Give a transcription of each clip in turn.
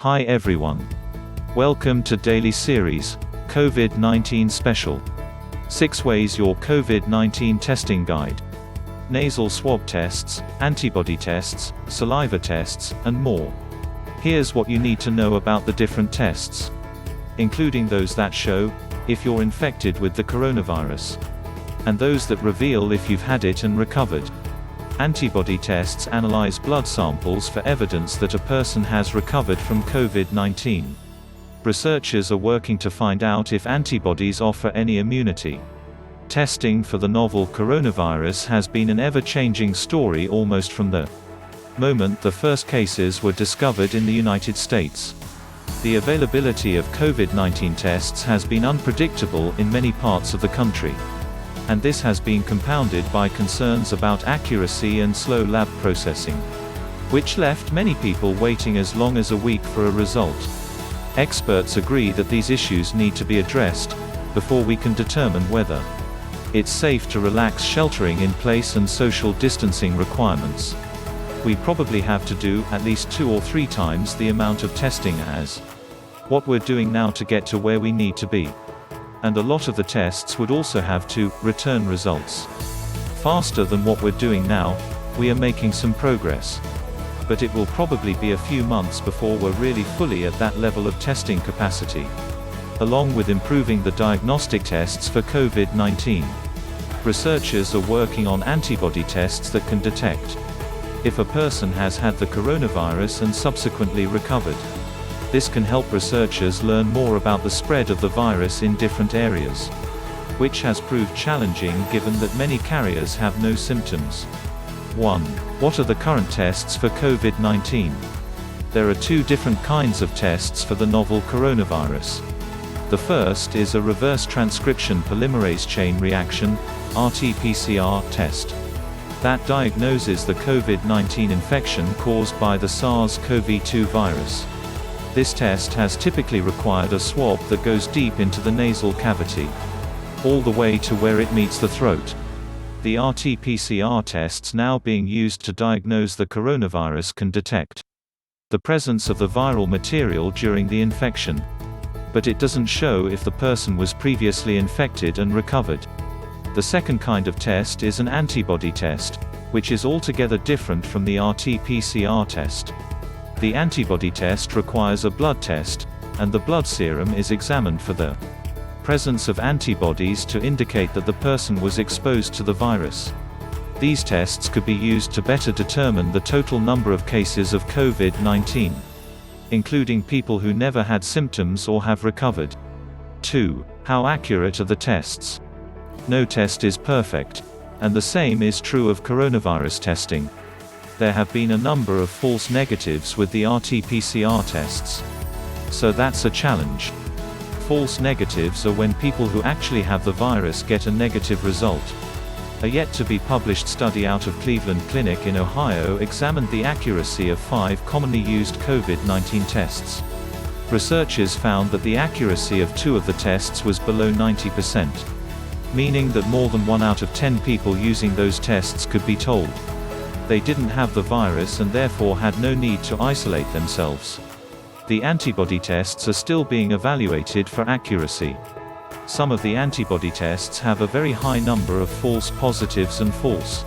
Hi everyone. Welcome to Daily Series, COVID-19 Special. 6 Ways Your COVID-19 Testing Guide. Nasal swab tests, antibody tests, saliva tests, and more. Here's what you need to know about the different tests, including those that show if you're infected with the coronavirus, and those that reveal if you've had it and recovered. Antibody tests analyze blood samples for evidence that a person has recovered from COVID-19. Researchers are working to find out if antibodies offer any immunity. Testing for the novel coronavirus has been an ever-changing story almost from the moment the first cases were discovered in the United States. The availability of COVID-19 tests has been unpredictable in many parts of the country, and this has been compounded by concerns about accuracy and slow lab processing, which left many people waiting as long as a week for a result. Experts agree that these issues need to be addressed before we can determine whether it's safe to relax sheltering in place and social distancing requirements. We probably have to do at least 2 or 3 times the amount of testing as what we're doing now to get to where we need to be. And a lot of the tests would also have to return results faster than what we're doing now. We are making some progress, but it will probably be a few months before we're really fully at that level of testing capacity, along with improving the diagnostic tests for COVID-19. Researchers are working on antibody tests that can detect if a person has had the coronavirus and subsequently recovered. This can help researchers learn more about the spread of the virus in different areas, which has proved challenging given that many carriers have no symptoms. 1. What are the current tests for COVID-19? There are 2 different kinds of tests for the novel coronavirus. The first is a reverse transcription polymerase chain reaction (RT-PCR) test that diagnoses the COVID-19 infection caused by the SARS-CoV-2 virus. This test has typically required a swab that goes deep into the nasal cavity, all the way to where it meets the throat. The RT-PCR tests now being used to diagnose the coronavirus can detect the presence of the viral material during the infection, but it doesn't show if the person was previously infected and recovered. The second kind of test is an antibody test, which is altogether different from the RT-PCR test. The antibody test requires a blood test, and the blood serum is examined for the presence of antibodies to indicate that the person was exposed to the virus. These tests could be used to better determine the total number of cases of COVID-19, including people who never had symptoms or have recovered. 2. How accurate are the tests? No test is perfect, and the same is true of coronavirus testing. There have been a number of false negatives with the RT-PCR tests, so that's a challenge. False negatives are when people who actually have the virus get a negative result. A yet-to-be-published study out of Cleveland Clinic in Ohio examined the accuracy of 5 commonly used COVID-19 tests. Researchers found that the accuracy of 2 of the tests was below 90%, meaning that more than 1 out of 10 people using those tests could be told they didn't have the virus and therefore had no need to isolate themselves. The antibody tests are still being evaluated for accuracy. Some of the antibody tests have a very high number of false positives and false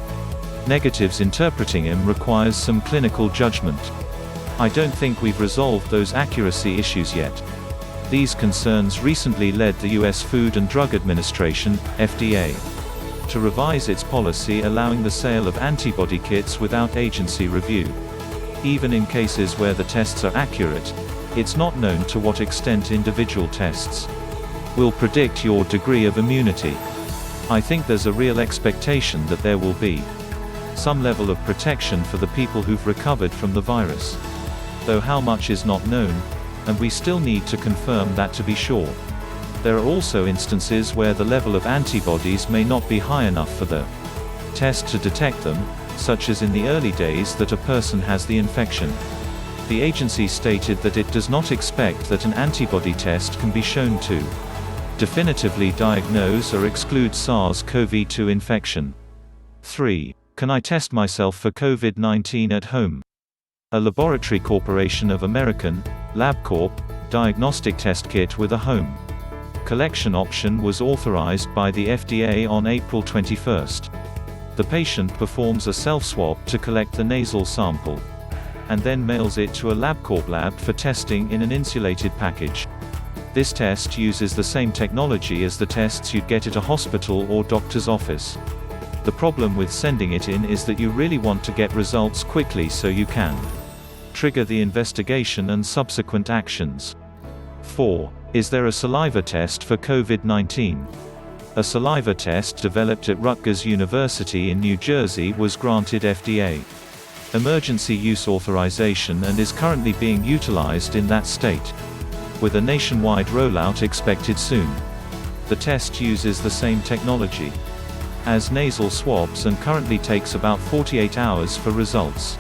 negatives. Interpreting them requires some clinical judgment. I don't think we've resolved those accuracy issues yet. These concerns recently led the U.S. Food and Drug Administration, FDA, to revise its policy allowing the sale of antibody kits without agency review. Even in cases where the tests are accurate, it's not known to what extent individual tests will predict your degree of immunity. I think there's a real expectation that there will be some level of protection for the people who've recovered from the virus, though how much is not known, and we still need to confirm that to be sure. There are also instances where the level of antibodies may not be high enough for the test to detect them, such as in the early days that a person has the infection. The agency stated that it does not expect that an antibody test can be shown to definitively diagnose or exclude SARS-CoV-2 infection. 3. Can I test myself for COVID-19 at home? A laboratory corporation of American, LabCorp, diagnostic test kit with a home collection option was authorized by the FDA on April 21. The patient performs a self-swab to collect the nasal sample, and then mails it to a LabCorp lab for testing in an insulated package. This test uses the same technology as the tests you'd get at a hospital or doctor's office. The problem with sending it in is that you really want to get results quickly so you can trigger the investigation and subsequent actions. 4. Is there a saliva test for COVID-19? A saliva test developed at Rutgers University in New Jersey was granted FDA emergency use authorization and is currently being utilized in that state, with a nationwide rollout expected soon. The test uses the same technology as nasal swabs and currently takes about 48 hours for results.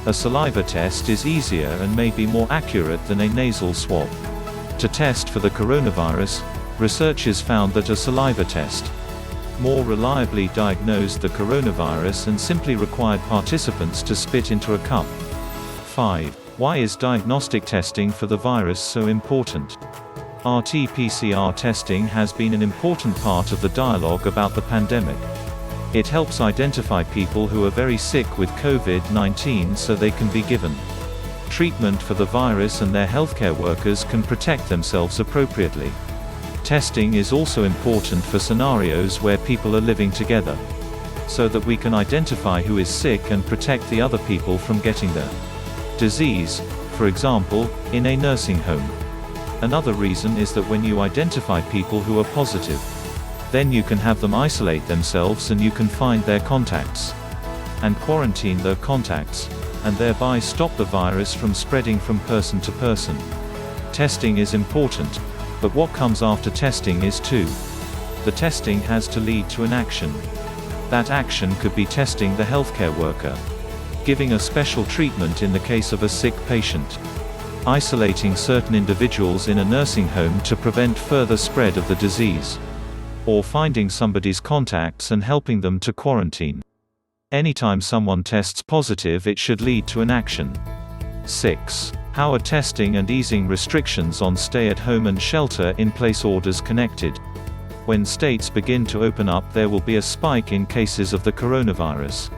A saliva test is easier and may be more accurate than a nasal swab. To test for the coronavirus, researchers found that a saliva test more reliably diagnosed the coronavirus and simply required participants to spit into a cup. 5. Why is diagnostic testing for the virus so important? RT-PCR testing has been an important part of the dialogue about the pandemic. It helps identify people who are very sick with COVID-19 so they can be given treatment for the virus and their healthcare workers can protect themselves appropriately. Testing is also important for scenarios where people are living together, so that we can identify who is sick and protect the other people from getting the disease, for example, in a nursing home. Another reason is that when you identify people who are positive, then you can have them isolate themselves and you can find their contacts and quarantine their contacts, and thereby stop the virus from spreading from person to person. Testing is important, but what comes after testing is too. The testing has to lead to an action. That action could be testing the healthcare worker, giving a special treatment in the case of a sick patient, isolating certain individuals in a nursing home to prevent further spread of the disease, or finding somebody's contacts and helping them to quarantine. Anytime someone tests positive, it should lead to an action. 6. How are testing and easing restrictions on stay-at-home and shelter-in-place orders connected? When states begin to open up, there will be a spike in cases of the coronavirus.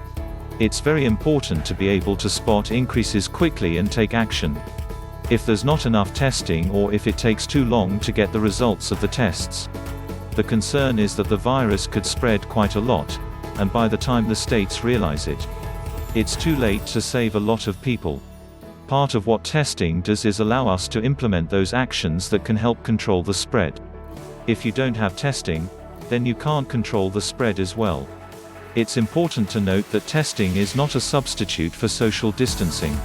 It's very important to be able to spot increases quickly and take action. If there's not enough testing or if it takes too long to get the results of the tests, the concern is that the virus could spread quite a lot, and by the time the states realize it, it's too late to save a lot of people. Part of what testing does is allow us to implement those actions that can help control the spread. If you don't have testing, then you can't control the spread as well. It's important to note that testing is not a substitute for social distancing.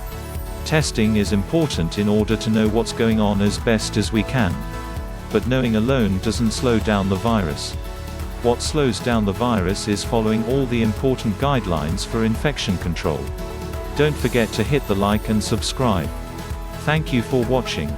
Testing is important in order to know what's going on as best as we can. But knowing alone doesn't slow down the virus. What slows down the virus is following all the important guidelines for infection control. Don't forget to hit the like and subscribe. Thank you for watching.